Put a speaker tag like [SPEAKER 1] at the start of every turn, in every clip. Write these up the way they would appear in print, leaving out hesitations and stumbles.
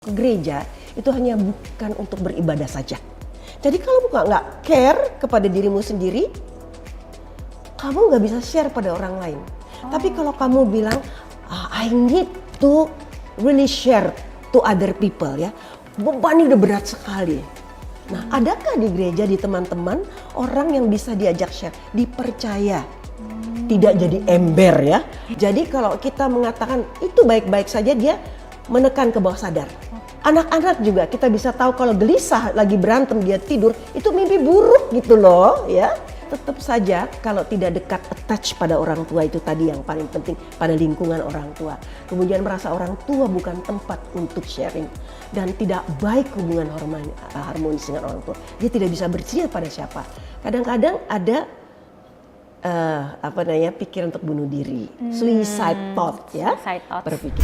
[SPEAKER 1] Ke gereja itu hanya bukan untuk beribadah saja. Jadi kalau nggak care kepada dirimu sendiri, kamu nggak bisa share pada orang lain. Tapi kalau kamu bilang, I need to really share to other people ya, beban udah berat sekali. Nah, adakah di gereja, di teman-teman, orang yang bisa diajak share, dipercaya? Tidak jadi ember ya. Jadi kalau kita mengatakan itu baik-baik saja, dia menekan ke bawah sadar. Anak-anak juga kita bisa tahu kalau gelisah lagi berantem dia tidur itu mimpi buruk gitu loh ya. Tetap saja kalau tidak dekat attach pada orang tua itu tadi yang paling penting, pada lingkungan orang tua. Kemudian merasa orang tua bukan tempat untuk sharing dan tidak baik hubungan harmonis dengan orang tua. Dia tidak bisa bercerita pada siapa. Kadang-kadang ada pikiran untuk bunuh diri, suicide thought ya, berpikir.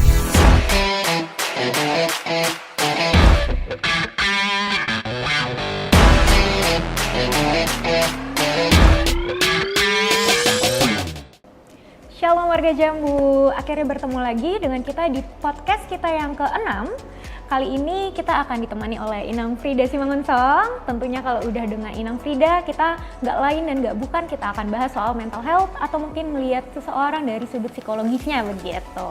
[SPEAKER 2] Shalom warga Jambu, akhirnya bertemu lagi dengan kita di podcast kita yang ke-6. Kali ini kita akan ditemani oleh Inang Frida Simangunsong. Tentunya kalau udah dengan Inang Frida, kita nggak lain dan nggak bukan, kita akan bahas soal mental health atau mungkin melihat seseorang dari sudut psikologisnya begitu.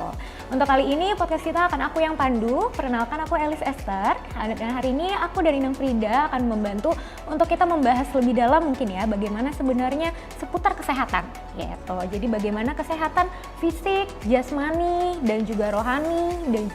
[SPEAKER 2] Untuk kali ini podcast kita akan aku yang pandu. Perkenalkan, aku Elis Esther. Dan hari ini aku dan Inang Frida akan membantu untuk kita membahas lebih dalam mungkin ya, bagaimana sebenarnya seputar kesehatan gitu. Jadi bagaimana kesehatan fisik, jasmani, dan juga rohani dan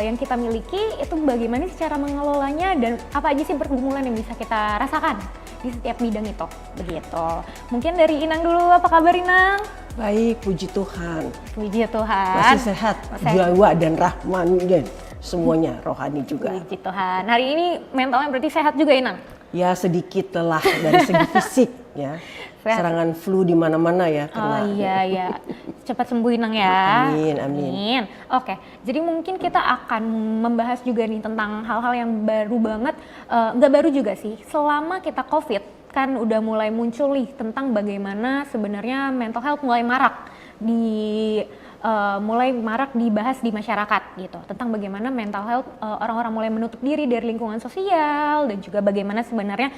[SPEAKER 2] yang kita miliki itu bagaimana cara mengelolanya dan apa aja sih pergumulan yang bisa kita rasakan di setiap bidang itu begitu. Mungkin dari Inang dulu, apa kabar Inang?
[SPEAKER 1] Baik, puji Tuhan.
[SPEAKER 2] Puji Tuhan.
[SPEAKER 1] Masih sehat, jiwa dan rahmani semuanya, rohani juga.
[SPEAKER 2] Puji Tuhan. Hari ini mentalnya berarti sehat juga Inang?
[SPEAKER 1] Ya sedikit lelah dari segi fisik ya. Serangan flu di mana-mana ya kena.
[SPEAKER 2] Oh iya. Cepat sembuh Inang ya.
[SPEAKER 1] Amin.
[SPEAKER 2] Oke, jadi mungkin kita akan membahas juga nih tentang hal-hal yang baru banget, nggak baru juga sih. Selama kita COVID kan udah mulai muncul nih tentang bagaimana sebenarnya mental health mulai marak dibahas di masyarakat gitu, tentang bagaimana mental health orang-orang mulai menutup diri dari lingkungan sosial dan juga bagaimana sebenarnya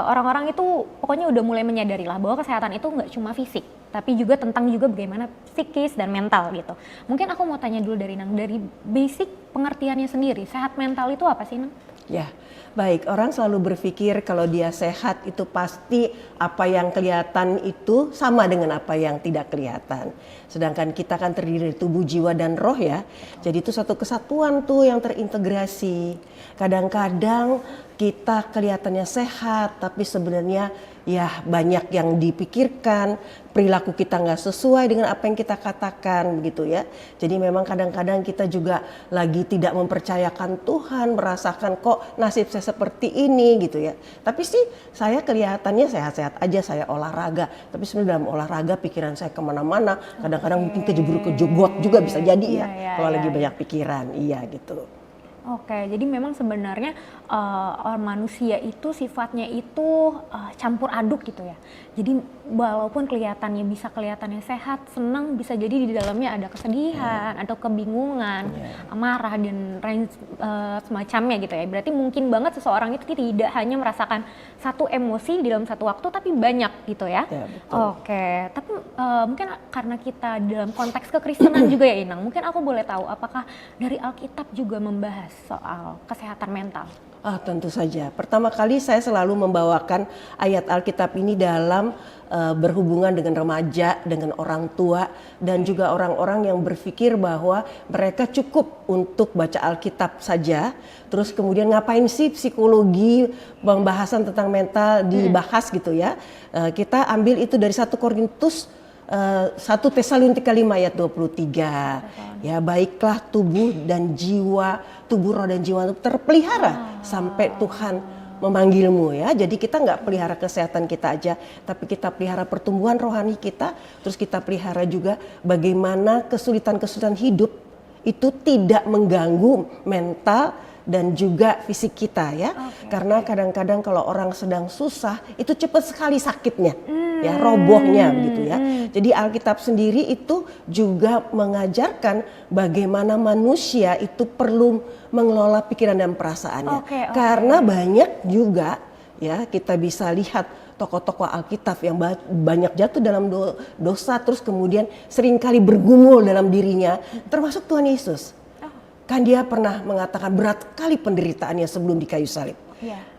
[SPEAKER 2] orang-orang itu pokoknya udah mulai menyadari lah bahwa kesehatan itu nggak cuma fisik tapi juga tentang juga bagaimana psikis dan mental gitu. Mungkin aku mau tanya dulu dari Nang, dari basic pengertiannya sendiri, sehat mental itu apa sih Nang?
[SPEAKER 1] Ya, baik. Orang selalu berpikir kalau dia sehat itu pasti apa yang kelihatan itu sama dengan apa yang tidak kelihatan. Sedangkan kita kan terdiri dari tubuh, jiwa, dan roh ya. Jadi itu satu kesatuan tuh yang terintegrasi. Kadang-kadang kita kelihatannya sehat, tapi sebenarnya ya banyak yang dipikirkan. Perilaku kita nggak sesuai dengan apa yang kita katakan begitu ya. Jadi memang kadang-kadang kita juga lagi tidak mempercayakan Tuhan, merasakan kok nasib saya seperti ini gitu ya. Tapi sih saya kelihatannya sehat-sehat aja, saya olahraga. Tapi sebenarnya dalam olahraga pikiran saya kemana-mana. Kadang-kadang mungkin kejebur-kejogot juga bisa jadi ya. Kalau lagi banyak pikiran, iya gitu.
[SPEAKER 2] Oke, jadi memang sebenarnya manusia itu sifatnya itu campur aduk gitu ya. Jadi walaupun bisa kelihatannya sehat, senang, bisa jadi di dalamnya ada kesedihan, atau kebingungan, marah dan semacamnya gitu ya. Berarti mungkin banget seseorang itu tidak hanya merasakan satu emosi dalam satu waktu, tapi banyak gitu ya. Oke, tapi mungkin karena kita dalam konteks kekristenan juga ya Inang, mungkin aku boleh tahu apakah dari Alkitab juga membahas soal kesehatan mental?
[SPEAKER 1] Tentu saja. Pertama kali saya selalu membawakan ayat Alkitab ini dalam berhubungan dengan remaja, dengan orang tua, dan juga orang-orang yang berpikir bahwa mereka cukup untuk baca Alkitab saja. Terus kemudian ngapain sih psikologi, pembahasan tentang mental dibahas gitu ya. Kita ambil itu dari 1 Korintus 1 Tesalonika 5 ayat 23. Ya, baiklah tubuh, roh dan jiwa terpelihara sampai Tuhan memanggilmu ya. Jadi kita nggak pelihara kesehatan kita aja, tapi kita pelihara pertumbuhan rohani kita. Terus kita pelihara juga bagaimana kesulitan-kesulitan hidup itu tidak mengganggu mental dan juga fisik kita ya. Karena kadang-kadang kalau orang sedang susah itu cepat sekali sakitnya, ya robohnya begitu ya. Jadi Alkitab sendiri itu juga mengajarkan bagaimana manusia itu perlu mengelola pikiran dan perasaannya. Karena banyak juga ya kita bisa lihat tokoh-tokoh Alkitab yang banyak jatuh dalam dosa terus kemudian seringkali bergumul dalam dirinya, termasuk Tuhan Yesus. Kan dia pernah mengatakan berat kali penderitaannya sebelum di kayu salib.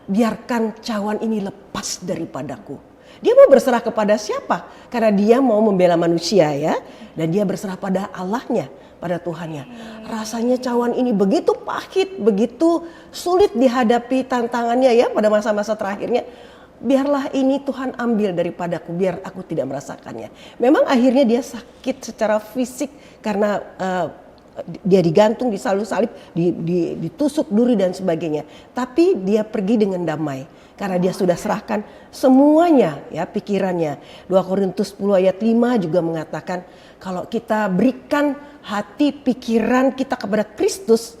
[SPEAKER 1] Biarkan cawan ini lepas daripadaku. Dia mau berserah kepada siapa? Karena dia mau membela manusia ya. Dan dia berserah pada Allahnya, pada Tuhannya. Rasanya cawan ini begitu pahit, begitu sulit dihadapi tantangannya ya pada masa-masa terakhirnya. Biarlah ini Tuhan ambil daripadaku, biar aku tidak merasakannya. Memang akhirnya dia sakit secara fisik karena dia digantung, disalib, ditusuk duri dan sebagainya. Tapi dia pergi dengan damai karena dia sudah serahkan semuanya ya pikirannya. 2 Korintus 10 ayat 5 juga mengatakan kalau kita berikan hati pikiran kita kepada Kristus,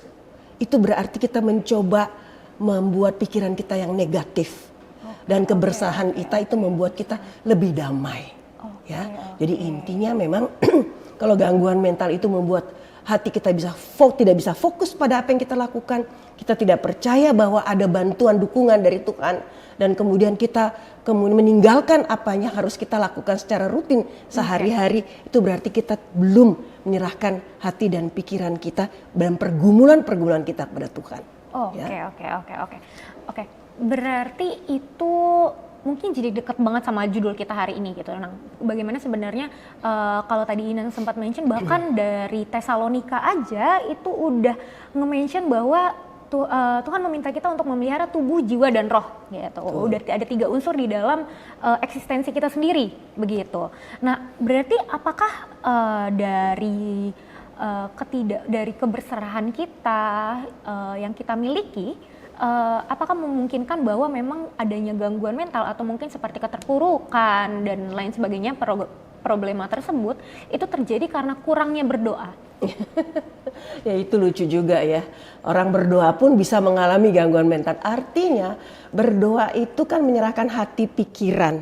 [SPEAKER 1] itu berarti kita mencoba membuat pikiran kita yang negatif. Dan kebersahan kita itu membuat kita lebih damai. Jadi intinya memang kalau gangguan mental itu membuat hati kita tidak bisa fokus pada apa yang kita lakukan. Kita tidak percaya bahwa ada bantuan dukungan dari Tuhan. Dan kemudian kita meninggalkan apa yang harus kita lakukan secara rutin sehari-hari. Itu berarti kita belum menyerahkan hati dan pikiran kita dan pergumulan-pergumulan kita kepada Tuhan.
[SPEAKER 2] Oke. Berarti itu mungkin jadi dekat banget sama judul kita hari ini gitu. Nah, bagaimana sebenarnya kalau tadi Inang sempat mention bahkan dari Tesalonika aja itu udah nge-mention bahwa Tuhan meminta kita untuk memelihara tubuh, jiwa dan roh gitu. Udah ada 3 unsur di dalam eksistensi kita sendiri begitu. Nah, berarti apakah dari keberserahan kita yang kita miliki, apakah memungkinkan bahwa memang adanya gangguan mental atau mungkin seperti keterpurukan dan lain sebagainya, problema tersebut itu terjadi karena kurangnya berdoa?
[SPEAKER 1] Ya itu lucu juga ya, orang berdoa pun bisa mengalami gangguan mental. Artinya berdoa itu kan menyerahkan hati, pikiran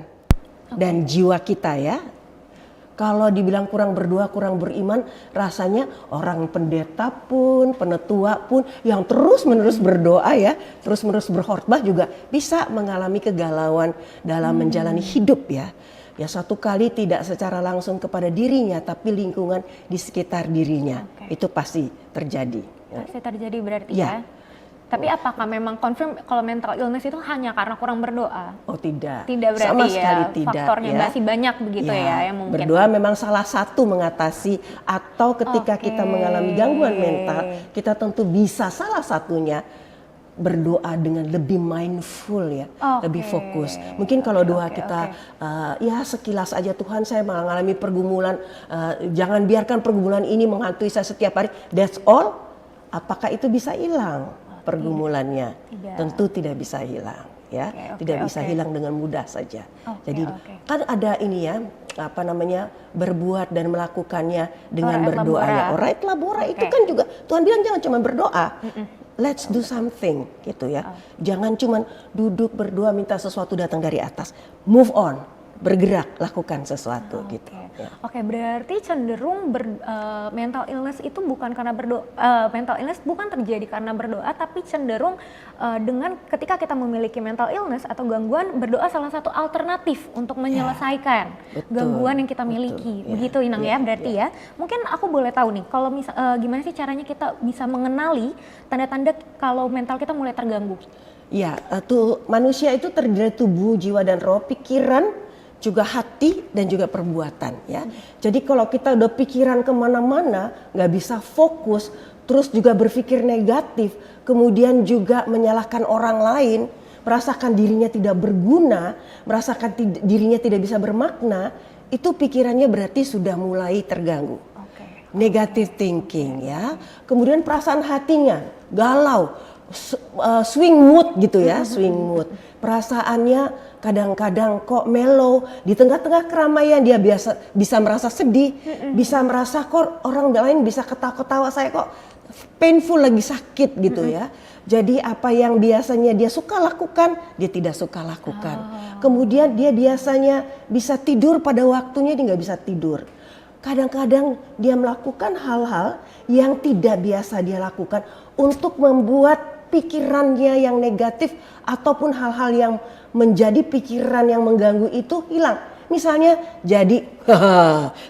[SPEAKER 1] dan jiwa kita ya. Kalau dibilang kurang berdoa, kurang beriman, rasanya orang pendeta pun, penetua pun yang terus-menerus berdoa ya, terus-menerus berkhotbah juga bisa mengalami kegalauan dalam menjalani hidup ya. Ya satu kali tidak secara langsung kepada dirinya, tapi lingkungan di sekitar dirinya. Itu pasti terjadi.
[SPEAKER 2] Pasti terjadi berarti ya. Tapi apakah memang confirm kalau mental illness itu hanya karena kurang berdoa?
[SPEAKER 1] Oh tidak.
[SPEAKER 2] Tidak berarti
[SPEAKER 1] sama sekali
[SPEAKER 2] ya,
[SPEAKER 1] tidak.
[SPEAKER 2] Faktornya masih banyak begitu ya yang mungkin.
[SPEAKER 1] Berdoa memang salah satu mengatasi, atau ketika kita mengalami gangguan mental, kita tentu bisa salah satunya berdoa dengan lebih mindful ya, lebih fokus. Mungkin kalau doa kita ya sekilas aja, Tuhan saya mengalami pergumulan, jangan biarkan pergumulan ini menghantui saya setiap hari. That's all. Apakah itu bisa hilang? Pergumulannya tentu tidak bisa hilang ya, tidak bisa hilang dengan mudah saja. Jadi kan ada ini ya, apa namanya, berbuat dan melakukannya dengan berdoa ya. Orait labora itu kan juga Tuhan bilang jangan cuma berdoa, let's do something gitu ya. Jangan cuma duduk berdoa minta sesuatu datang dari atas, move on, bergerak, lakukan sesuatu gitu.
[SPEAKER 2] Oke, berarti cenderung mental illness itu bukan karena berdoa, mental illness bukan terjadi karena berdoa, tapi cenderung dengan ketika kita memiliki mental illness atau gangguan, berdoa salah satu alternatif untuk menyelesaikan gangguan yang kita miliki. Begitu Inang ya, berarti ya. Mungkin aku boleh tahu nih, kalau gimana sih caranya kita bisa mengenali tanda-tanda kalau mental kita mulai terganggu?
[SPEAKER 1] Ya, manusia itu terdiri dari tubuh, jiwa dan roh, pikiran, juga hati dan juga perbuatan ya. Jadi kalau kita udah pikiran kemana-mana, nggak bisa fokus, terus juga berpikir negatif, kemudian juga menyalahkan orang lain, merasakan dirinya tidak berguna, merasakan dirinya tidak bisa bermakna, itu pikirannya berarti sudah mulai terganggu. Negative thinking ya. Kemudian perasaan hatinya galau, swing mood gitu ya, swing mood. Perasaannya kadang-kadang kok mellow, di tengah-tengah keramaian dia bisa merasa sedih, bisa merasa kok orang lain bisa ketawa-ketawa, saya kok painful, lagi sakit gitu ya. Jadi apa yang biasanya dia suka lakukan, dia tidak suka lakukan. Kemudian dia biasanya bisa tidur pada waktunya, dia nggak bisa tidur. Kadang-kadang dia melakukan hal-hal yang tidak biasa dia lakukan untuk membuat pikirannya yang negatif ataupun hal-hal yang menjadi pikiran yang mengganggu itu hilang. Misalnya jadi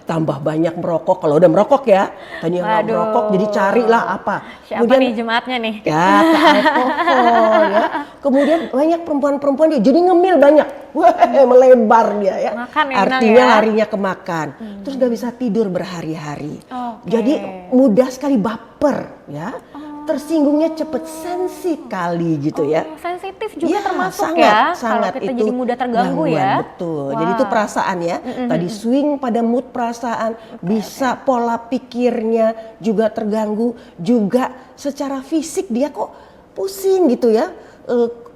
[SPEAKER 1] tambah banyak merokok. Kalau udah merokok ya, tadinya nggak merokok jadi carilah apa.
[SPEAKER 2] Siapa
[SPEAKER 1] Kemudian,
[SPEAKER 2] nih jemaatnya nih?
[SPEAKER 1] ya ke alkohol ya. Kemudian banyak perempuan-perempuan dia jadi ngemil banyak. Wah, melebar dia ya.
[SPEAKER 2] Makan ya,
[SPEAKER 1] Artinya
[SPEAKER 2] ya?
[SPEAKER 1] larinya ke makan. Terus nggak bisa tidur berhari-hari.
[SPEAKER 2] Oke.
[SPEAKER 1] Jadi mudah sekali baper ya. Tersinggungnya cepet sensi kali gitu ya.
[SPEAKER 2] Sensitif juga
[SPEAKER 1] Ya,
[SPEAKER 2] termasuk
[SPEAKER 1] sangat,
[SPEAKER 2] ya.
[SPEAKER 1] sangat
[SPEAKER 2] Kalau kita
[SPEAKER 1] itu
[SPEAKER 2] jadi mudah terganggu
[SPEAKER 1] gangguan,
[SPEAKER 2] ya.
[SPEAKER 1] Betul.
[SPEAKER 2] Wah.
[SPEAKER 1] Jadi itu perasaan ya. Tadi swing pada mood perasaan, bisa pola pikirnya juga terganggu, juga secara fisik dia kok pusing gitu ya.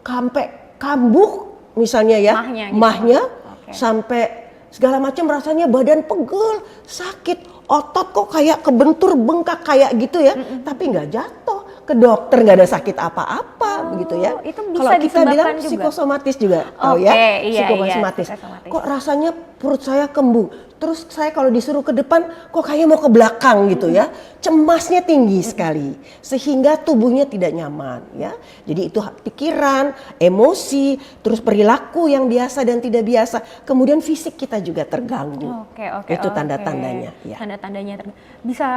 [SPEAKER 1] Sampai kambuh misalnya ya.
[SPEAKER 2] Mahnya gitu.
[SPEAKER 1] Mahnya
[SPEAKER 2] Oke.
[SPEAKER 1] sampai segala macam rasanya badan pegel, sakit, otot kok kayak kebentur, bengkak kayak gitu ya. Tapi nggak jatuh. Ke dokter nggak ada sakit apa-apa begitu ya.
[SPEAKER 2] Itu bisa
[SPEAKER 1] Kalau kita bilang
[SPEAKER 2] disebabkan juga?
[SPEAKER 1] psikosomatis juga, tahu
[SPEAKER 2] Oke,
[SPEAKER 1] ya?
[SPEAKER 2] iya,
[SPEAKER 1] Psikosomatis.
[SPEAKER 2] psikosomatis.
[SPEAKER 1] Kok rasanya perut saya kembung. Terus saya kalau disuruh ke depan kok kayaknya mau ke belakang gitu ya. Cemasnya tinggi sekali sehingga tubuhnya tidak nyaman ya. Jadi itu pikiran, emosi, terus perilaku yang biasa dan tidak biasa. Kemudian fisik kita juga terganggu.
[SPEAKER 2] Oke.
[SPEAKER 1] Itu tanda-tandanya ya.
[SPEAKER 2] Tanda-tandanya bisa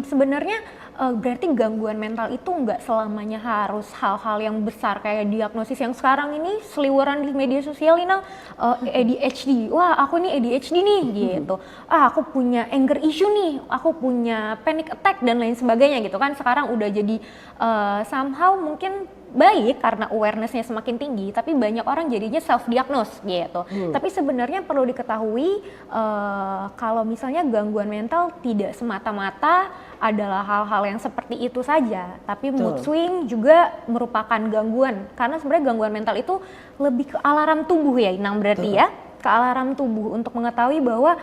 [SPEAKER 2] sebenarnya berarti gangguan mental itu nggak selamanya harus hal-hal yang besar kayak diagnosis yang sekarang ini seliweran di media sosial ini ADHD. Wah, aku nih ADHD nih gitu. Aku punya anger issue nih, aku punya panic attack dan lain sebagainya gitu kan. Sekarang udah jadi somehow mungkin baik karena awareness-nya semakin tinggi, tapi banyak orang jadinya self-diagnose gitu. Tapi sebenarnya perlu diketahui kalau misalnya gangguan mental tidak semata-mata adalah hal-hal yang seperti itu saja, tapi mood swing juga merupakan gangguan. Karena sebenarnya gangguan mental itu lebih ke alarm tubuh ya, Inang, berarti ya, ke alarm tubuh untuk mengetahui bahwa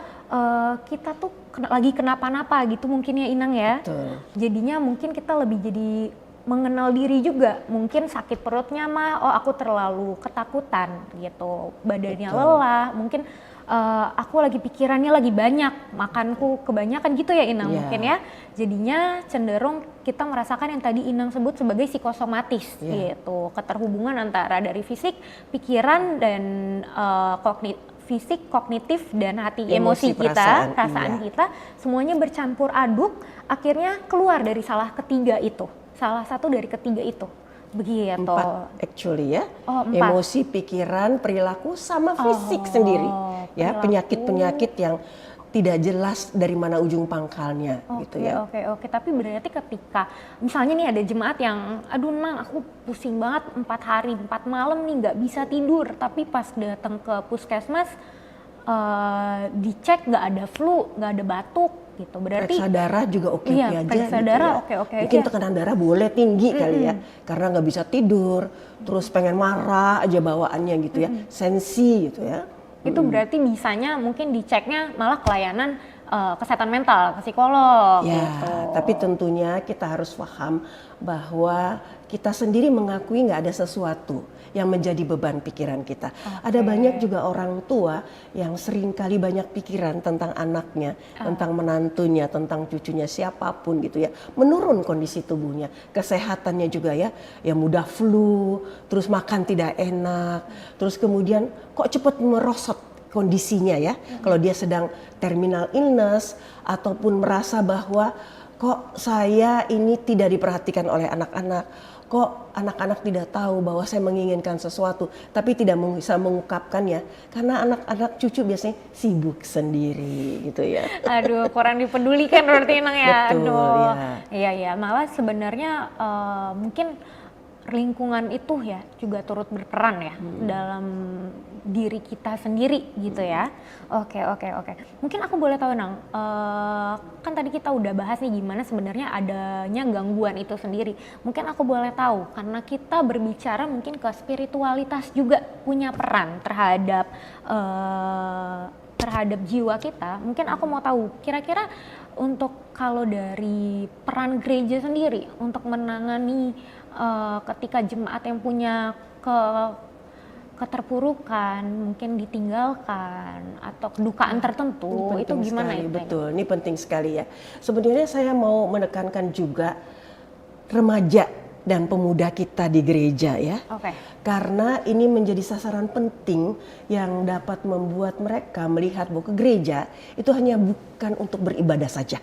[SPEAKER 2] kita tuh lagi kenapa-napa gitu mungkin ya, Inang ya.
[SPEAKER 1] Betul.
[SPEAKER 2] Jadinya mungkin kita lebih jadi mengenal diri juga, mungkin sakit perutnya mah, oh aku terlalu ketakutan gitu, badannya lelah, mungkin aku lagi pikirannya lagi banyak, makanku kebanyakan gitu ya, Inang, mungkin ya. Jadinya cenderung kita merasakan yang tadi Inang sebut sebagai psikosomatis gitu, keterhubungan antara dari fisik, pikiran dan fisik, kognitif dan hati, emosi kita, perasaan kita, semuanya bercampur aduk, akhirnya keluar dari salah satu dari ketiga itu. Begitu.
[SPEAKER 1] 4 actually ya.
[SPEAKER 2] 4.
[SPEAKER 1] Emosi, pikiran, perilaku sama fisik sendiri. Ya, penyakit-penyakit yang tidak jelas dari mana ujung pangkalnya gitu ya.
[SPEAKER 2] Oke. Tapi berarti ketika misalnya nih ada jemaat yang aduh Nang, aku pusing banget 4 hari 4 malam nih nggak bisa tidur, tapi pas datang ke puskesmas dicek nggak ada flu, nggak ada batuk gitu. Berarti
[SPEAKER 1] periksa darah juga oke aja
[SPEAKER 2] periksa
[SPEAKER 1] gitu
[SPEAKER 2] darah
[SPEAKER 1] ya.
[SPEAKER 2] oke
[SPEAKER 1] Mungkin
[SPEAKER 2] aja.
[SPEAKER 1] tekanan darah boleh tinggi kali ya, karena nggak bisa tidur, terus pengen marah aja bawaannya gitu ya, sensi gitu ya.
[SPEAKER 2] Itu berarti bisanya mungkin diceknya malah kelayanan kesehatan mental, ke psikolog
[SPEAKER 1] Ya,
[SPEAKER 2] gitu.
[SPEAKER 1] tapi tentunya kita harus paham bahwa kita sendiri mengakui nggak ada sesuatu yang menjadi beban pikiran kita. Ada banyak juga orang tua yang sering kali banyak pikiran tentang anaknya, tentang menantunya, tentang cucunya, siapapun gitu ya. Menurun kondisi tubuhnya, kesehatannya juga ya, ya mudah flu, terus makan tidak enak, terus kemudian kok cepat merosot kondisinya ya. Kalau dia sedang terminal illness ataupun merasa bahwa kok saya ini tidak diperhatikan oleh anak-anak, kok anak-anak tidak tahu bahwa saya menginginkan sesuatu tapi tidak bisa mengungkapkannya karena anak-anak cucu biasanya sibuk sendiri gitu ya.
[SPEAKER 2] Aduh, kurang dipedulikan berarti Nang ya.
[SPEAKER 1] Betul,
[SPEAKER 2] Aduh.
[SPEAKER 1] ya.
[SPEAKER 2] Iya, malah sebenarnya mungkin lingkungan itu ya juga turut berperan ya dalam diri kita sendiri gitu ya. Oke. Mungkin aku boleh tahu Nang, kan tadi kita udah bahas nih gimana sebenarnya adanya gangguan itu sendiri. Mungkin aku boleh tahu karena kita berbicara mungkin ke spiritualitas juga punya peran terhadap jiwa kita. Mungkin aku mau tahu kira-kira untuk kalau dari peran gereja sendiri untuk menangani ketika jemaat yang punya keterpurukan, mungkin ditinggalkan atau kedukaan tertentu, itu gimana
[SPEAKER 1] sekali,
[SPEAKER 2] itu?
[SPEAKER 1] betul, ini penting sekali ya. Sebenarnya saya mau menekankan juga remaja dan pemuda kita di gereja ya.
[SPEAKER 2] Oke.
[SPEAKER 1] Karena ini menjadi sasaran penting yang dapat membuat mereka melihat bahwa ke gereja itu hanya bukan untuk beribadah saja.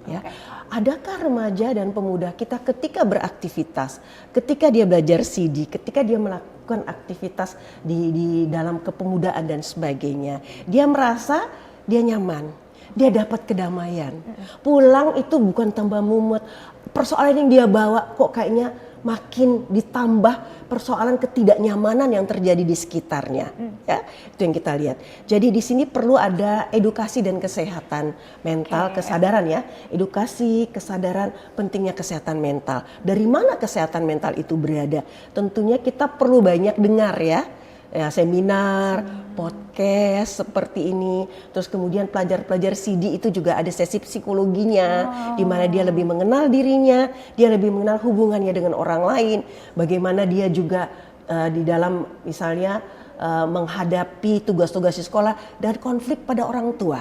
[SPEAKER 1] Ya. Adakah remaja dan pemuda kita ketika beraktivitas, ketika dia belajar CD, ketika dia melakukan aktivitas di dalam kepemudaan dan sebagainya, dia merasa dia nyaman, dia dapat kedamaian. Pulang itu bukan tambah mumet, persoalan yang dia bawa kok kayaknya makin ditambah persoalan ketidaknyamanan yang terjadi di sekitarnya. Ya, itu yang kita lihat. Jadi di sini perlu ada edukasi dan kesehatan mental, kesadaran ya. Edukasi, kesadaran pentingnya kesehatan mental. Dari mana kesehatan mental itu berada? Tentunya kita perlu banyak dengar ya seminar, podcast seperti ini. Terus kemudian pelajar-pelajar CD itu juga ada sesi psikologinya, di mana dia lebih mengenal dirinya, dia lebih mengenal hubungannya dengan orang lain, bagaimana dia juga di dalam misalnya menghadapi tugas-tugas di sekolah dan konflik pada orang tua.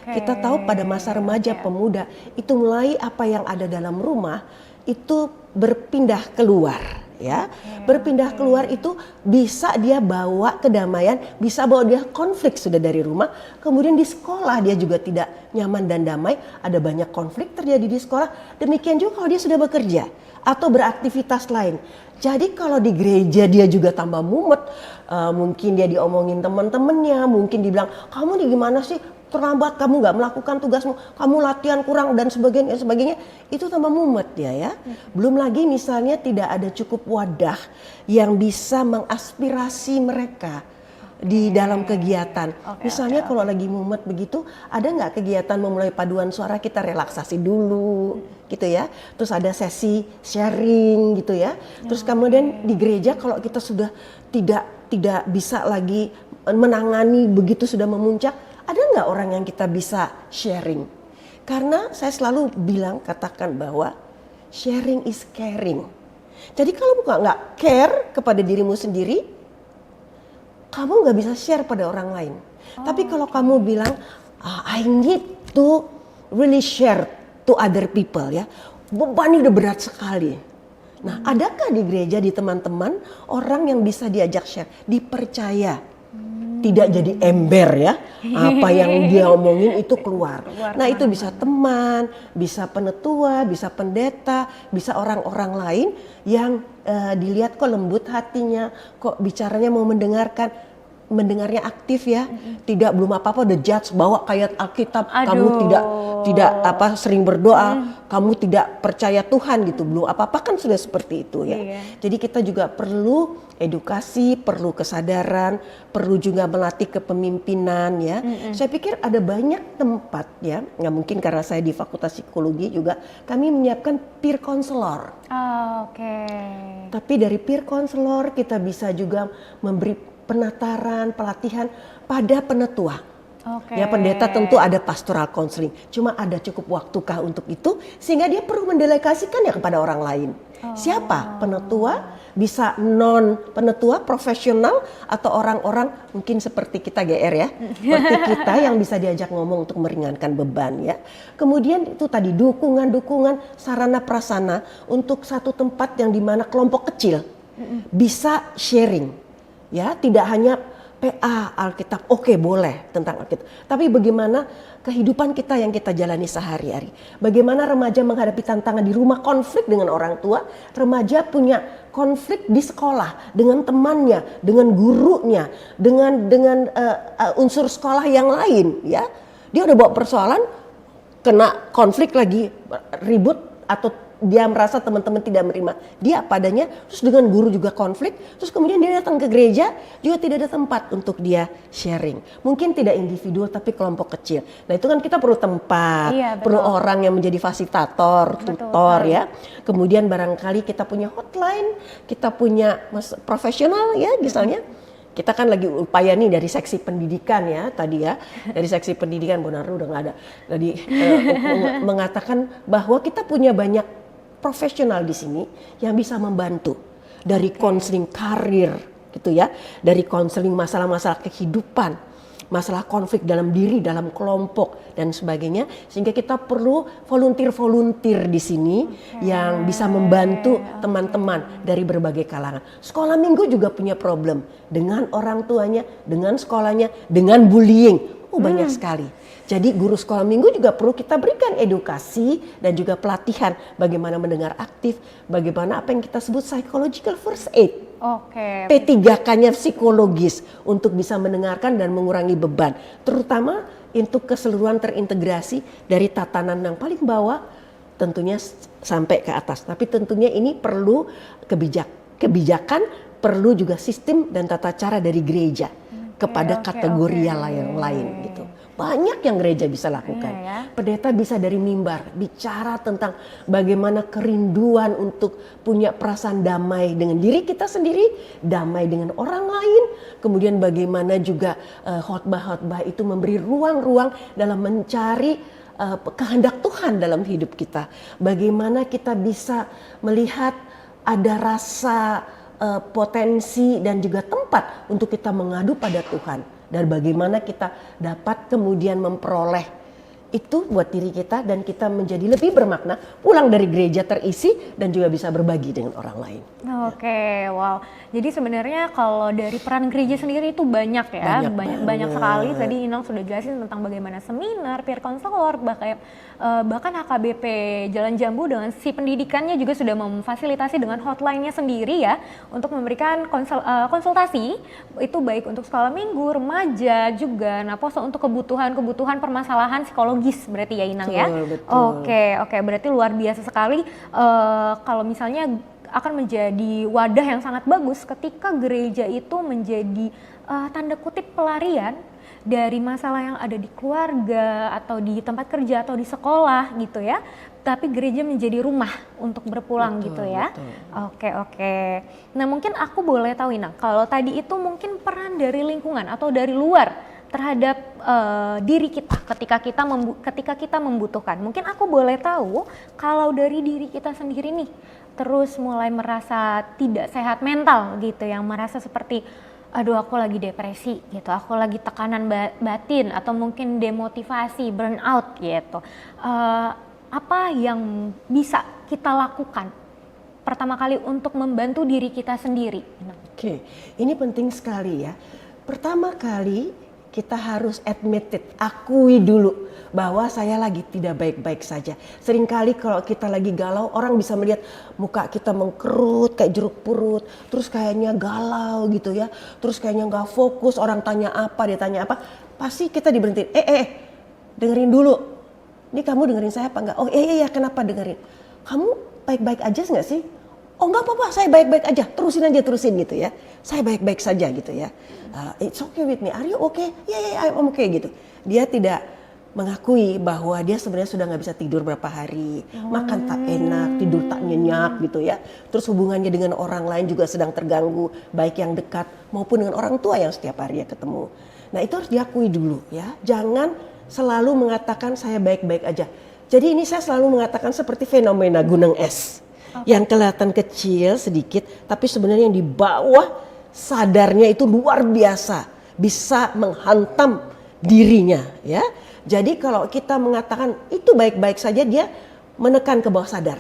[SPEAKER 1] Kita tahu pada masa remaja pemuda itu mulai apa yang ada dalam rumah itu berpindah keluar. Ya, berpindah keluar itu bisa dia bawa kedamaian, bisa bawa dia konflik sudah dari rumah, kemudian di sekolah dia juga tidak nyaman dan damai, ada banyak konflik terjadi di sekolah, demikian juga kalau dia sudah bekerja atau beraktivitas lain. Jadi kalau di gereja dia juga tambah mumet, mungkin dia diomongin teman-temannya, mungkin dibilang kamu nih gimana sih terlambat, kamu nggak melakukan tugasmu, kamu latihan kurang dan sebagainya, itu tambah mumet dia ya. Belum lagi misalnya tidak ada cukup wadah yang bisa mengaspirasi mereka di dalam kegiatan. Misalnya kalau lagi mumet begitu, ada nggak kegiatan memulai paduan suara kita relaksasi dulu, gitu ya. Terus ada sesi sharing gitu ya. Terus kemudian di gereja kalau kita sudah tidak bisa lagi menangani begitu sudah memuncak, ada nggak orang yang kita bisa sharing? Karena saya selalu katakan bahwa sharing is caring. Jadi kalau nggak care kepada dirimu sendiri, kamu nggak bisa share pada orang lain. Tapi kalau kamu bilang, I need to really share to other people ya, beban udah berat sekali. Nah, adakah di gereja, di teman-teman, orang yang bisa diajak share, dipercaya? Tidak jadi ember ya, apa yang dia omongin itu keluar. Nah itu bisa teman, bisa penetua, bisa pendeta, bisa orang-orang lain yang dilihat kok lembut hatinya, kok bicaranya mau mendengarnya aktif ya, tidak belum apa-apa udah judge bawa kayak Alkitab, kamu tidak sering berdoa, kamu tidak percaya Tuhan gitu, belum apa-apa kan sudah seperti itu ya. Jadi kita juga perlu edukasi, perlu kesadaran, perlu juga melatih kepemimpinan ya. Saya pikir ada banyak tempat ya, nggak mungkin karena saya di Fakultas Psikologi juga kami menyiapkan peer counselor. Tapi dari peer counselor kita bisa juga memberi penataran, pelatihan pada penetua. Ya pendeta tentu ada pastoral counseling, cuma ada cukup waktukah untuk itu sehingga dia perlu mendelegasikan ya kepada orang lain. Siapa? Penetua, bisa non penetua profesional atau orang-orang mungkin seperti kita GR ya, seperti kita yang bisa diajak ngomong untuk meringankan beban ya. Kemudian itu tadi dukungan sarana prasarana untuk satu tempat yang dimana kelompok kecil bisa sharing ya, tidak hanya PA Alkitab, oke boleh tentang Alkitab. Tapi bagaimana kehidupan kita yang kita jalani sehari-hari. Bagaimana remaja menghadapi tantangan di rumah, konflik dengan orang tua. Remaja punya konflik di sekolah, dengan temannya, dengan gurunya, dengan unsur sekolah yang lain. Ya, dia udah bawa persoalan, kena konflik lagi, ribut atau dia merasa teman-teman tidak menerima dia padanya, terus dengan guru juga konflik, terus kemudian dia datang ke gereja juga tidak ada tempat untuk dia sharing. Mungkin tidak individual tapi kelompok kecil. Nah itu kan kita perlu tempat, perlu orang yang menjadi fasilitator, tutor ya. Kemudian barangkali kita punya hotline, kita punya profesional ya misalnya kita kan lagi upaya nih dari seksi pendidikan ya tadi ya, dari seksi pendidikan Bonaru udah nggak ada, jadi mengatakan bahwa kita punya banyak profesional di sini yang bisa membantu dari konseling karir gitu ya, dari konseling masalah-masalah kehidupan, masalah konflik dalam diri, dalam kelompok dan sebagainya, sehingga kita perlu volunteer di sini yang bisa membantu teman-teman dari berbagai kalangan. Sekolah minggu juga punya problem dengan orang tuanya, dengan sekolahnya, dengan bullying. Banyak sekali. Jadi guru sekolah minggu juga perlu kita berikan edukasi dan juga pelatihan bagaimana mendengar aktif, bagaimana apa yang kita sebut psychological first aid. P3K-nya psikologis untuk bisa mendengarkan dan mengurangi beban, terutama untuk keseluruhan terintegrasi dari tatanan yang paling bawah tentunya sampai ke atas. Tapi tentunya ini perlu kebijakan, perlu juga sistem dan tata cara dari gereja kepada kategori yang lain gitu. Banyak yang gereja bisa lakukan. Pendeta bisa dari mimbar bicara tentang bagaimana kerinduan untuk punya perasaan damai dengan diri kita sendiri, damai dengan orang lain. Kemudian bagaimana juga khotbah-khotbah itu memberi ruang-ruang dalam mencari kehendak Tuhan dalam hidup kita. Bagaimana kita bisa melihat ada rasa potensi dan juga tempat untuk kita mengadu pada Tuhan, dan bagaimana kita dapat kemudian memperoleh itu buat diri kita dan kita menjadi lebih bermakna, pulang dari gereja terisi dan juga bisa berbagi dengan orang lain.
[SPEAKER 2] Wow. Jadi sebenarnya kalau dari peran gereja sendiri itu banyak ya, banyak sekali. Tadi Inang sudah jelasin tentang bagaimana seminar, peer counselor, bahkan HKBP Jalan Jambu dengan si pendidikannya juga sudah memfasilitasi dengan hotline-nya sendiri ya untuk memberikan konsultasi, itu baik untuk sekolah minggu, remaja juga, untuk kebutuhan permasalahan psikologis berarti ya Inang ya.
[SPEAKER 1] Betul.
[SPEAKER 2] Oke, berarti luar biasa sekali kalau misalnya akan menjadi wadah yang sangat bagus ketika gereja itu menjadi tanda kutip pelarian dari masalah yang ada di keluarga atau di tempat kerja atau di sekolah gitu ya. Tapi gereja menjadi rumah untuk berpulang gitu ya. Oke. Nah mungkin aku boleh tahu Inang, kalau tadi itu mungkin peran dari lingkungan atau dari luar terhadap diri kita ketika kita membutuhkan. Mungkin aku boleh tahu kalau dari diri kita sendiri nih terus mulai merasa tidak sehat mental gitu, yang merasa seperti aduh aku lagi depresi gitu, aku lagi tekanan batin atau mungkin demotivasi, burnout gitu. Apa yang bisa kita lakukan pertama kali untuk membantu diri kita sendiri?
[SPEAKER 1] Oke, ini penting sekali ya. Pertama kali kita harus admit it, akui dulu bahwa saya lagi tidak baik-baik saja. Seringkali kalau kita lagi galau, orang bisa melihat muka kita mengkerut kayak jeruk purut, terus kayaknya galau gitu ya, terus kayaknya nggak fokus, orang tanya apa, dia tanya apa, pasti kita diberhentiin, dengerin dulu. Ini kamu dengerin saya apa enggak? Oh iya, kenapa dengerin? Kamu baik-baik aja nggak sih? Oh enggak apa-apa, saya baik-baik aja, terusin gitu ya. Saya baik-baik saja gitu ya. It's okay with me, are you okay? Yeah, I'm okay gitu. Dia tidak mengakui bahwa dia sebenarnya sudah nggak bisa tidur berapa hari, makan tak enak, tidur tak nyenyak gitu ya. Terus hubungannya dengan orang lain juga sedang terganggu, baik yang dekat maupun dengan orang tua yang setiap hari ya ketemu. Nah itu harus diakui dulu ya, jangan selalu mengatakan saya baik-baik aja. Jadi ini saya selalu mengatakan seperti fenomena gunung es. Yang kelihatan kecil sedikit, tapi sebenarnya yang di bawah sadarnya itu luar biasa, bisa menghantam dirinya ya. Jadi kalau kita mengatakan itu baik-baik saja, dia menekan ke bawah sadar.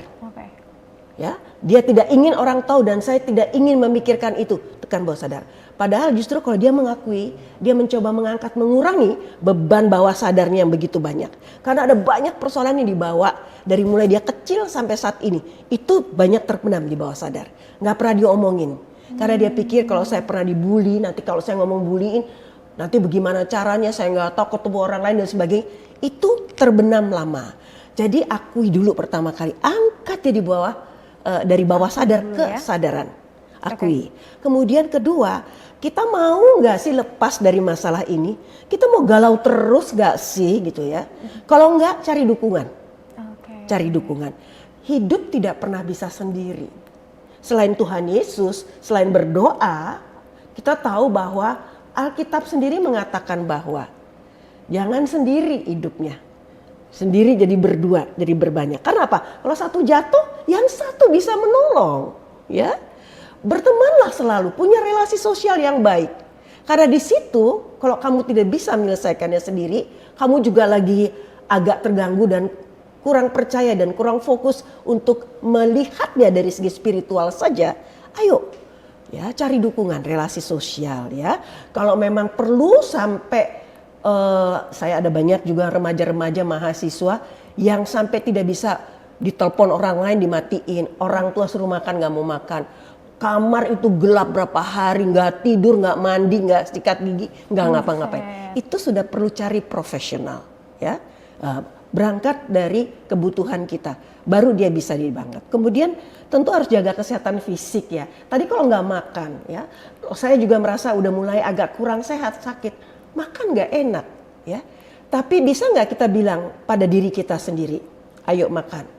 [SPEAKER 1] Ya, dia tidak ingin orang tahu dan saya tidak ingin memikirkan itu, tekan bawah sadar. Padahal justru kalau dia mengakui, dia mencoba mengangkat, mengurangi beban bawah sadarnya yang begitu banyak. Karena ada banyak persoalan yang dibawa dari mulai dia kecil sampai saat ini. Itu banyak terpendam di bawah sadar. Nggak pernah diomongin. Karena dia pikir kalau saya pernah dibully, nanti kalau saya ngomong bullying, nanti bagaimana caranya, saya nggak tahu ketemu orang lain dan sebagainya. Itu terbenam lama. Jadi akui dulu pertama kali, angkat dia di bawah, dari bawah sadar ke kesadaran. Akui. Kemudian kedua, kita mau nggak sih lepas dari masalah ini? Kita mau galau terus nggak sih gitu ya? Kalau nggak, cari dukungan. Cari dukungan. Hidup tidak pernah bisa sendiri. Selain Tuhan Yesus, selain berdoa, Kita tahu bahwa Alkitab sendiri mengatakan bahwa jangan sendiri hidupnya. Sendiri jadi berdua, jadi berbanyak. Karena apa? Kalau satu jatuh, yang satu bisa menolong. Ya, bertemanlah selalu, punya relasi sosial yang baik. Karena di situ, kalau kamu tidak bisa menyelesaikannya sendiri, kamu juga lagi agak terganggu dan kurang percaya dan kurang fokus untuk melihatnya dari segi spiritual saja. Ayo, ya cari dukungan relasi sosial ya. Kalau memang perlu sampai saya ada banyak juga remaja-remaja mahasiswa yang sampai tidak bisa ditelepon orang lain dimatiin, orang tua suruh makan nggak mau makan, kamar itu gelap berapa hari, nggak tidur, nggak mandi, nggak sikat gigi, nggak ngapa-ngapain. Itu sudah perlu cari profesional ya. Berangkat dari kebutuhan kita, baru dia bisa dibangun. Kemudian tentu harus jaga kesehatan fisik ya. Tadi kalau nggak makan ya, saya juga merasa udah mulai agak kurang sehat, sakit. Makan nggak enak ya. Tapi bisa nggak kita bilang pada diri kita sendiri, ayo makan.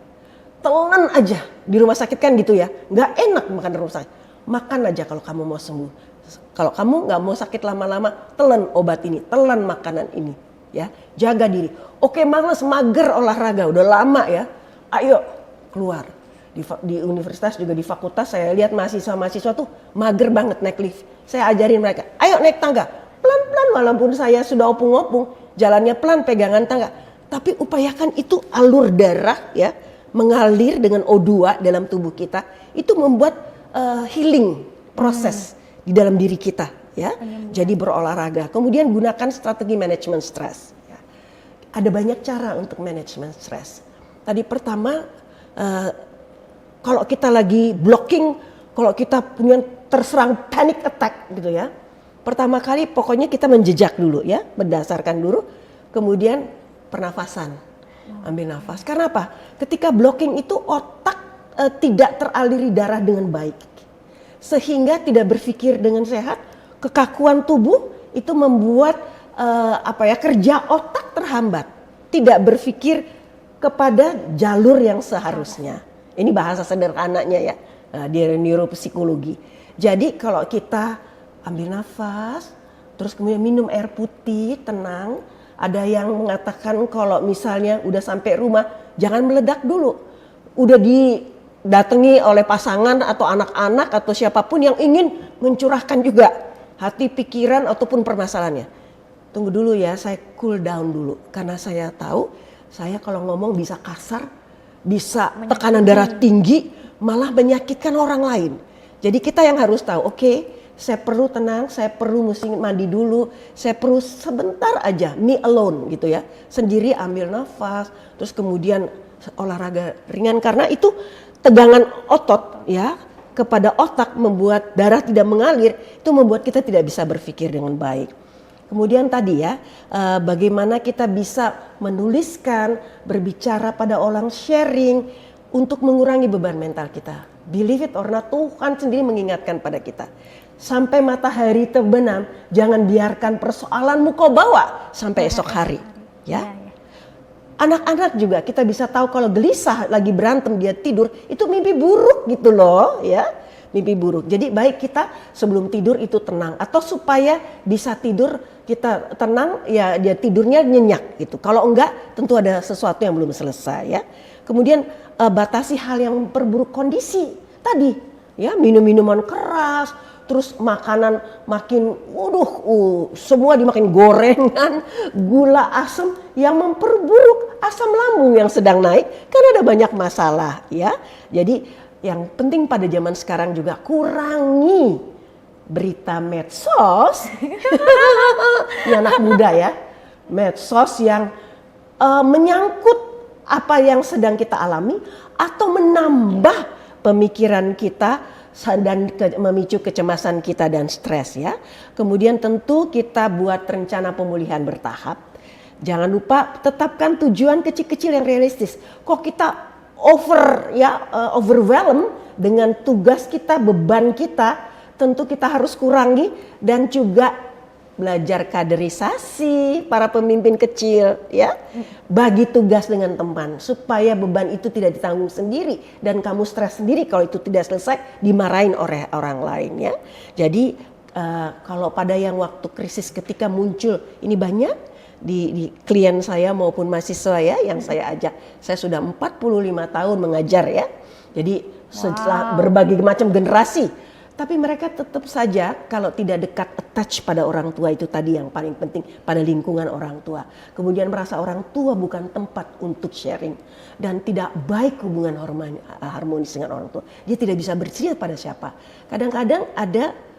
[SPEAKER 1] Telan aja di rumah sakit kan gitu ya, nggak enak makan di rumah sakit. Makan aja kalau kamu mau sembuh. Kalau kamu nggak mau sakit lama-lama, telan obat ini, telan makanan ini. Ya, jaga diri. Oke, males, mager olahraga, udah lama ya. Ayo keluar. Di universitas juga di fakultas saya lihat mahasiswa-mahasiswa tuh mager banget naik lift. Saya ajarin mereka, ayo naik tangga. Pelan-pelan walaupun saya sudah opung-opung, jalannya pelan pegangan tangga. Tapi upayakan itu alur darah ya, mengalir dengan O2 dalam tubuh kita. Itu membuat healing proses di dalam diri kita ya. Jadi berolahraga. Kemudian gunakan strategi manajemen stres. Ya. Ada banyak cara untuk manajemen stres. Tadi pertama, kalau kita lagi blocking, kalau kita punya terserang panic attack gitu ya. Pertama kali pokoknya kita menjejak dulu ya, berdasarkan dulu. Kemudian pernafasan, ambil nafas. Karena apa? Ketika blocking itu otak tidak teraliri darah dengan baik. Sehingga tidak berpikir dengan sehat, kekakuan tubuh itu membuat kerja otak terhambat. Tidak berpikir kepada jalur yang seharusnya. Ini bahasa sederhananya ya, di neuropsikologi. Jadi kalau kita ambil nafas, terus kemudian minum air putih, tenang. Ada yang mengatakan kalau misalnya udah sampai rumah, jangan meledak dulu. Udah didatangi oleh pasangan atau anak-anak atau siapapun yang ingin mencurahkan juga hati, pikiran ataupun permasalahannya. Tunggu dulu ya, saya cool down dulu. Karena saya tahu, saya kalau ngomong bisa kasar, bisa tekanan darah tinggi, malah menyakitkan orang lain. Jadi kita yang harus tahu, oke, saya perlu tenang, saya perlu mesti mandi dulu, saya perlu sebentar aja, me alone gitu ya. Sendiri ambil nafas, terus kemudian olahraga ringan. Karena itu tegangan otot ya kepada otak membuat darah tidak mengalir, itu membuat kita tidak bisa berpikir dengan baik. Kemudian tadi ya, bagaimana kita bisa menuliskan, berbicara pada orang, sharing untuk mengurangi beban mental kita. Believe it or not, Tuhan sendiri mengingatkan pada kita. Sampai matahari terbenam, jangan biarkan persoalanmu kau bawa sampai esok hari. Ya. Anak-anak juga kita bisa tahu kalau gelisah lagi berantem dia tidur, itu mimpi buruk gitu loh ya. Mimpi buruk. Jadi baik kita sebelum tidur itu tenang, atau supaya bisa tidur kita tenang ya, dia tidurnya nyenyak gitu. Kalau enggak tentu ada sesuatu yang belum selesai ya. Kemudian batasi hal yang memperburuk kondisi tadi ya, minum-minuman keras, terus makanan makin semua dimakan gorengan, gula, asam yang memperburuk asam lambung yang sedang naik karena ada banyak masalah ya. Jadi yang penting pada zaman sekarang juga kurangi berita medsos. Ini anak muda ya, medsos yang menyangkut apa yang sedang kita alami atau menambah pemikiran kita dan memicu kecemasan kita dan stres ya. Kemudian tentu kita buat rencana pemulihan bertahap. Jangan lupa tetapkan tujuan kecil-kecil yang realistis. Kok kita overwhelm dengan tugas kita, beban kita, tentu kita harus kurangi dan juga belajar kaderisasi para pemimpin kecil ya. Bagi tugas dengan teman supaya beban itu tidak ditanggung sendiri dan kamu stres sendiri kalau itu tidak selesai dimarahin oleh orang lain ya. Jadi Kalau pada yang waktu krisis ketika muncul ini banyak di klien saya maupun mahasiswa ya yang saya ajak. Saya sudah 45 tahun mengajar ya. Jadi setelah berbagai macam generasi. Tapi mereka tetap saja kalau tidak dekat attach pada orang tua, itu tadi yang paling penting, pada lingkungan orang tua. Kemudian merasa orang tua bukan tempat untuk sharing. Dan tidak baik hubungan harmonis dengan orang tua. Dia tidak bisa bercerita pada siapa. Kadang-kadang ada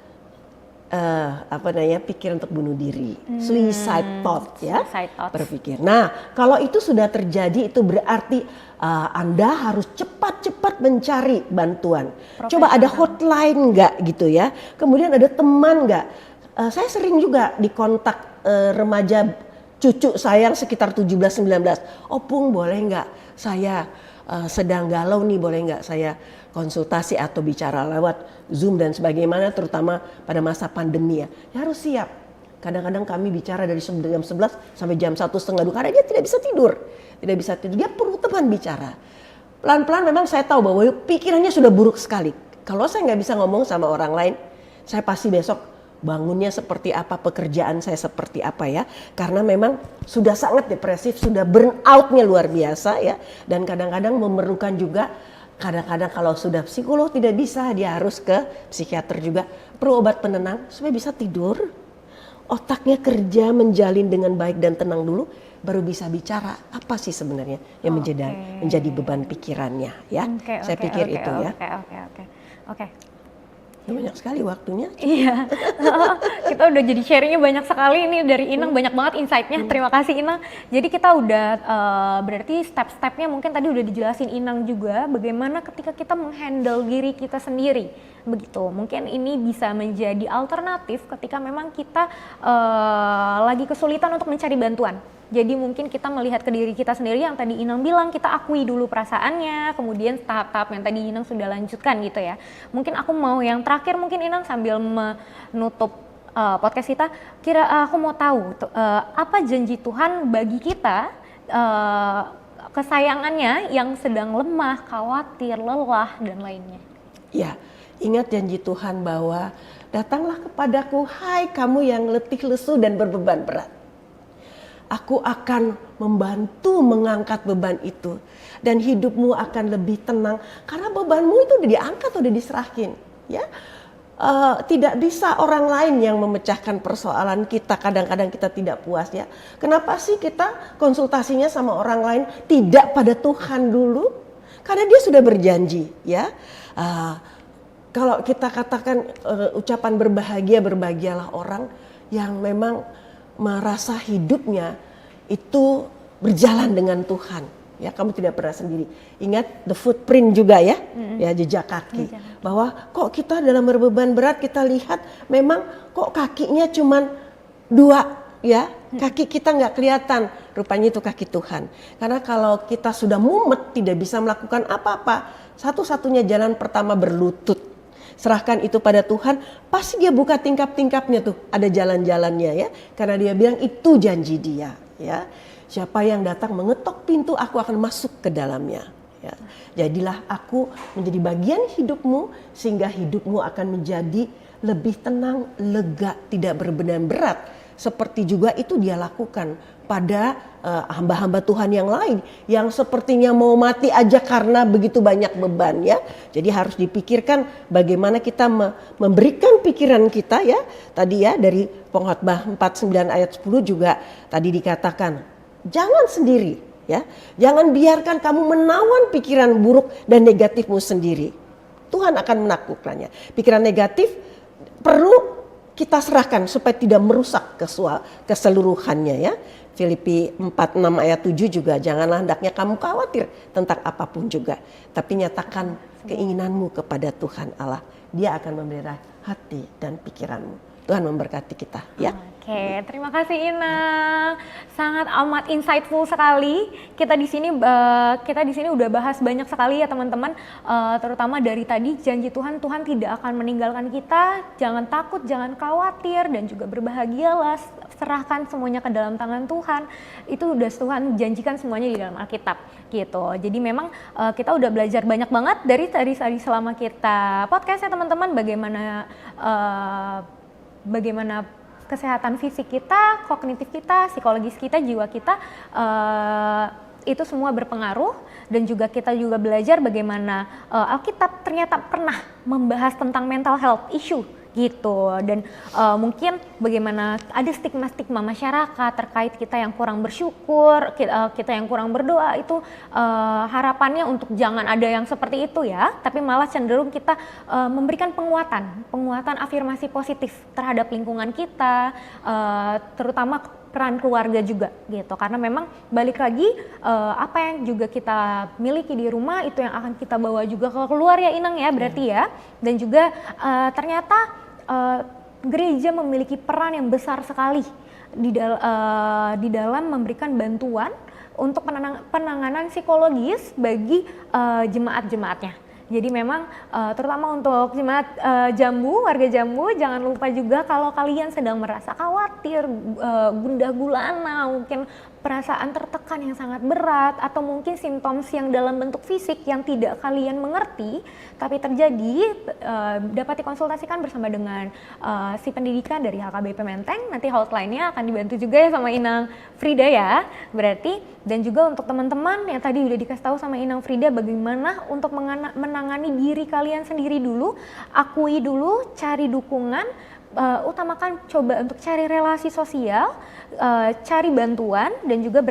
[SPEAKER 1] pikiran untuk bunuh diri, suicide thought ya, berpikir. Nah, kalau itu sudah terjadi itu berarti Anda harus cepat-cepat mencari bantuan. Coba ada hotline nggak gitu ya? Kemudian ada teman nggak? Saya sering juga dikontak remaja cucu saya yang sekitar 17-19. Opung boleh nggak saya sedang galau nih, boleh nggak saya konsultasi atau bicara lewat Zoom dan sebagaimana, terutama pada masa pandemi ya. Ya harus siap. Kadang-kadang kami bicara dari jam 11 sampai jam 1:30 karena dia tidak bisa tidur. Tidak bisa tidur, dia perlu teman bicara. Pelan-pelan memang saya tahu bahwa pikirannya sudah buruk sekali. Kalau saya nggak bisa ngomong sama orang lain, saya pasti besok bangunnya seperti apa, pekerjaan saya seperti apa ya. Karena memang sudah sangat depresif, sudah burn out-nya luar biasa ya. Dan kadang-kadang memerlukan juga, kadang-kadang kalau sudah psikolog tidak bisa, dia harus ke psikiater juga. Perlu obat penenang supaya bisa tidur. Otaknya kerja menjalin dengan baik dan tenang dulu, baru bisa bicara apa sih sebenarnya yang menjadi beban pikirannya ya. Saya pikir itu ya. Oke. Banyak sekali waktunya.
[SPEAKER 2] Iya, kita udah jadi sharingnya banyak sekali ini dari Inang, banyak banget insight-nya. Terima kasih Inang. Jadi kita udah berarti step-stepnya mungkin tadi udah dijelasin Inang juga, bagaimana ketika kita menghandle diri kita sendiri. Begitu, mungkin ini bisa menjadi alternatif ketika memang kita lagi kesulitan untuk mencari bantuan. Jadi mungkin kita melihat ke diri kita sendiri yang tadi Inang bilang, kita akui dulu perasaannya, kemudian tahap-tahap yang tadi Inang sudah lanjutkan gitu ya. Mungkin aku mau yang terakhir mungkin Inang sambil menutup podcast kita, aku mau tahu apa janji Tuhan bagi kita, kesayangannya yang sedang lemah, khawatir, lelah dan lainnya.
[SPEAKER 1] Ya, ingat janji Tuhan bahwa datanglah kepadaku, hai kamu yang letih lesu dan berbeban berat. Aku akan membantu mengangkat beban itu dan hidupmu akan lebih tenang karena bebanmu itu udah diangkat, udah diserahin ya. Tidak bisa orang lain yang memecahkan persoalan kita. Kadang-kadang kita tidak puas ya. Kenapa sih kita konsultasinya sama orang lain tidak pada Tuhan dulu? Karena dia sudah berjanji ya. Kalau kita katakan ucapan berbahagialah orang yang memang merasa hidupnya itu berjalan dengan Tuhan ya. Kamu tidak pernah sendiri. Ingat the footprint juga ya, ya jejak kaki. Bahwa kok kita dalam berbeban berat kita lihat memang kok kakinya cuman 2 ya, kaki kita nggak kelihatan, rupanya itu kaki Tuhan. Karena kalau kita sudah mumet tidak bisa melakukan apa-apa, satu-satunya jalan pertama berlutut. Serahkan itu pada Tuhan, pasti dia buka tingkap-tingkapnya tuh, ada jalan-jalannya ya. Karena dia bilang itu janji dia ya. Siapa yang datang mengetok pintu, aku akan masuk ke dalamnya ya. Jadilah aku menjadi bagian hidupmu sehingga hidupmu akan menjadi lebih tenang, lega, tidak berbeban berat. Seperti juga itu dia lakukan pada hamba-hamba Tuhan yang lain yang sepertinya mau mati aja karena begitu banyak beban ya. Jadi harus dipikirkan bagaimana kita memberikan pikiran kita ya. Tadi ya dari Pengkhotbah 49 ayat 10 juga tadi dikatakan jangan sendiri ya. Jangan biarkan kamu menawan pikiran buruk dan negatifmu sendiri. Tuhan akan menaklukkannya. Pikiran negatif perlu kita serahkan supaya tidak merusak keseluruhannya ya. Filipi 4:6 ayat 7 juga janganlah hendaknya kamu khawatir tentang apapun juga, tapi nyatakan keinginanmu kepada Tuhan Allah. Dia akan memberi hati dan pikiranmu. Tuhan memberkati kita ya.
[SPEAKER 2] Oke, terima kasih Inang. Sangat amat insightful sekali. Kita di sini udah bahas banyak sekali ya teman-teman. Terutama dari tadi janji Tuhan tidak akan meninggalkan kita. Jangan takut, jangan khawatir dan juga berbahagialah. Serahkan semuanya ke dalam tangan Tuhan. Itu udah Tuhan janjikan semuanya di dalam Alkitab gitu. Jadi memang kita udah belajar banyak banget dari selama kita podcast ya teman-teman, bagaimana bagaimana kesehatan fisik kita, kognitif kita, psikologis kita, jiwa kita, itu semua berpengaruh. Dan juga kita juga belajar bagaimana Alkitab ternyata pernah membahas tentang mental health issue gitu. Dan mungkin bagaimana ada stigma-stigma masyarakat terkait kita yang kurang bersyukur, kita yang kurang berdoa, itu harapannya untuk jangan ada yang seperti itu ya, tapi malah cenderung kita memberikan penguatan afirmasi positif terhadap lingkungan kita, terutama peran keluarga juga gitu, karena memang balik lagi apa yang juga kita miliki di rumah itu yang akan kita bawa juga ke keluar ya Inang ya, berarti ya. Dan juga ternyata gereja memiliki peran yang besar sekali di dalam memberikan bantuan untuk penanganan psikologis bagi jemaat-jemaatnya. Jadi memang terutama untuk jemaat Jambu, warga Jambu, jangan lupa juga kalau kalian sedang merasa khawatir, gundah gulana, mungkin perasaan tertekan yang sangat berat, atau mungkin simptoms yang dalam bentuk fisik yang tidak kalian mengerti tapi terjadi, dapat dikonsultasikan bersama dengan si pendidikan dari HKBP Menteng. Nanti hotline-nya akan dibantu juga ya sama Inang Frida ya, berarti. Dan juga untuk teman-teman yang tadi udah dikasih tahu sama Inang Frida bagaimana untuk menangani diri kalian sendiri dulu, akui dulu, cari dukungan, utamakan coba untuk cari relasi sosial, cari bantuan, dan juga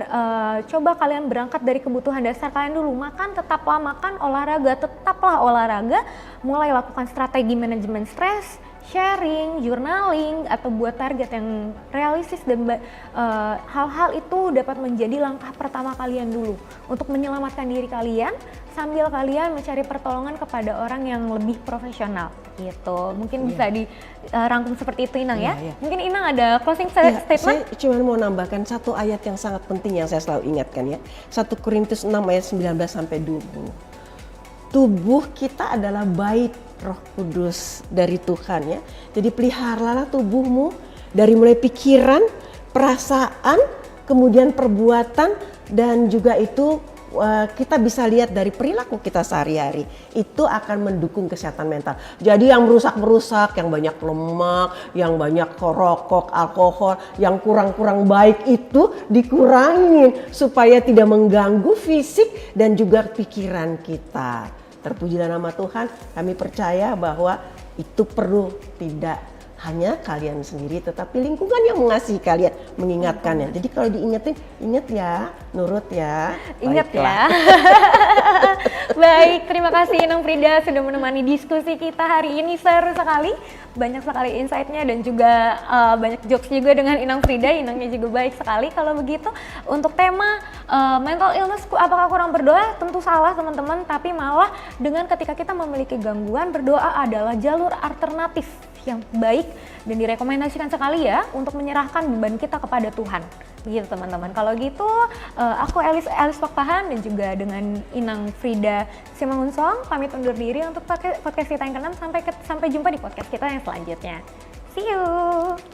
[SPEAKER 2] coba kalian berangkat dari kebutuhan dasar kalian dulu. Makan, tetaplah makan, olahraga, tetaplah olahraga, mulai lakukan strategi manajemen stres, sharing, journaling, atau buat target yang realistis, dan hal-hal itu dapat menjadi langkah pertama kalian dulu untuk menyelamatkan diri kalian sambil kalian mencari pertolongan kepada orang yang lebih profesional gitu. Mungkin bisa dirangkum seperti itu Inang ya. Mungkin Inang ada closing statement?
[SPEAKER 1] Saya cuma mau nambahkan satu ayat yang sangat penting yang saya selalu ingatkan ya. 1 Korintus 6 ayat 19 sampai 20. Tubuh kita adalah bait Roh Kudus dari Tuhan ya. Jadi peliharalah tubuhmu dari mulai pikiran, perasaan, kemudian perbuatan, dan juga itu kita bisa lihat dari perilaku kita sehari-hari. Itu akan mendukung kesehatan mental. Jadi yang merusak-merusak, yang banyak lemak, yang banyak rokok, alkohol, yang kurang-kurang baik itu dikurangin supaya tidak mengganggu fisik dan juga pikiran kita. Terpujilah nama Tuhan, kami percaya bahwa itu perlu tidak hanya kalian sendiri, tetapi lingkungan yang mengasihi kalian, mengingatkannya. Jadi kalau diingetin, ingat ya, nurut ya.
[SPEAKER 2] Ingat ya. Baik, terima kasih Inang Frida sudah menemani diskusi kita hari ini, seru sekali. Banyak sekali insight-nya dan juga banyak jokes juga dengan Inang Frida. Inangnya juga baik sekali. Kalau begitu, untuk tema mental illness, apakah kurang berdoa? Tentu salah teman-teman, tapi malah dengan ketika kita memiliki gangguan, berdoa adalah jalur alternatif yang baik dan direkomendasikan sekali ya untuk menyerahkan beban kita kepada Tuhan. Gitu teman-teman. Kalau gitu aku Elis Pakpahan dan juga dengan Inang Frida Simangunsong pamit undur diri untuk podcast kita yang ke-6. Sampai jumpa di podcast kita yang selanjutnya. See you.